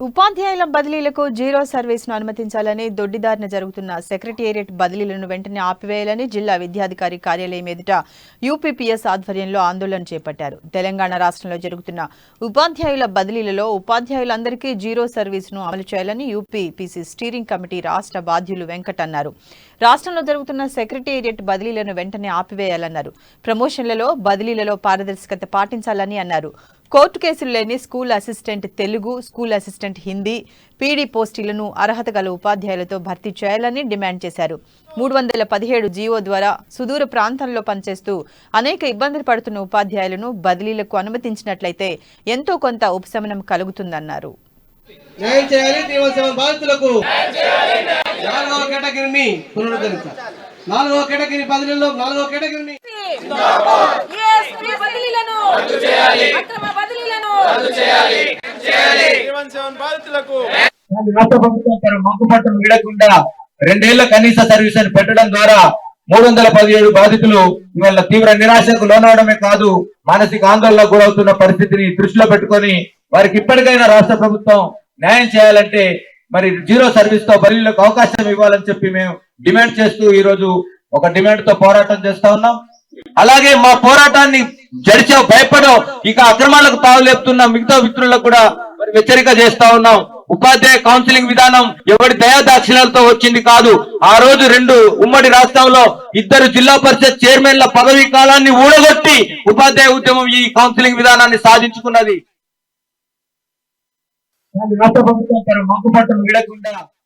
ఉపాధ్యాయుల బదిలీలకు జీరో సర్వీస్ను అనుమతించాలని దొడ్డిదారిన జరుగుతున్న సెక్రటేరియట్ బదిలీలను వెంటనే ఆపివేయాలని జిల్లా విద్యాధికారి కార్యాలయం ఎదుట యూపీపీఎస్ ఆధ్వర్యంలో ఆందోళన చేపట్టారు. తెలంగాణ రాష్ట్రంలో జరుగుతున్న ఉపాధ్యాయుల బదిలీలలో ఉపాధ్యాయులందరికీ జీరో సర్వీస్ను అమలు చేయాలని యూపీపీసీ స్టీరింగ్ కమిటీ రాష్ట్ర బాధ్యులు వెంకట్ అన్నారు. రాష్ట్రంలో జరుగుతున్న సెక్రటేరియట్ బదిలీలను వెంటనే ఆపివేయాలన్నారు. ప్రమోషన్లలో బదిలీలలో పారదర్శకత పాటించాలని అన్నారు. కోర్టు కేసులు లేని school assistant Telugu, school assistant Hindi, PD పోస్టులను అర్హత గల ఉపాధ్యాయులతో భర్తీ చేయాలని డిమాండ్ చేశారు. 317 జీవో ద్వారా సుదూర ప్రాంతాల్లో పనిచేస్తూ అనేక ఇబ్బందులు పడుతున్న ఉపాధ్యాయులను బదిలీలకు అనుమతించినట్లయితే ఎంతో కొంత ఉపశమనం కలుగుతుందన్నారు. నాలుగో కేటగిరీ బదిలీలో నాలుగో కేటగిరీని రాష్ట్ర ప్రభుత్వం మొక్కుపట్టును వీడకుండా 2 ఏళ్ల కనీస సర్వీస్ అని పెట్టడం ద్వారా 317 బాధితులు ఇవాళ తీవ్ర నిరాశకు లోనవడమే కాదు, మానసిక ఆందోళనకు గురవుతున్న పరిస్థితిని దృష్టిలో పెట్టుకొని వారికి ఇప్పటికైనా రాష్ట్ర ప్రభుత్వం న్యాయం చేయాలంటే మరి జీరో సర్వీస్ తో బదిలీలకు అవకాశం ఇవ్వాలని చెప్పి మేము డిమాండ్ చేస్తూ ఈ రోజు ఒక డిమాండ్ తో పోరాటం చేస్తా ఉన్నాం. అలాగే మా పోరాటాన్ని జడిచో భయపడో ఇక అక్రమాలకు తావులేపుతున్న మిగతా మిత్రులకు కూడా మరి హెచ్చరిక చేస్తా ఉన్నాం. ఉపాధ్యాయ కౌన్సిలింగ్ విధానం ఎవరి దయాదాక్షిణ్యాలతో వచ్చింది కాదు. ఆ రోజు 2 ఉమ్మడి రాష్ట్రంలో 2 జిల్లా పరిషత్ చైర్మన్ల పదవీ కాలాన్ని ఊడగొట్టి ఉపాధ్యాయ ఉద్యమం ఈ కౌన్సిలింగ్ విధానాన్ని సాధించుకున్నది. రాష్ట్ర ప్రభుత్వం మొక్కుపట్టును వీడకుండా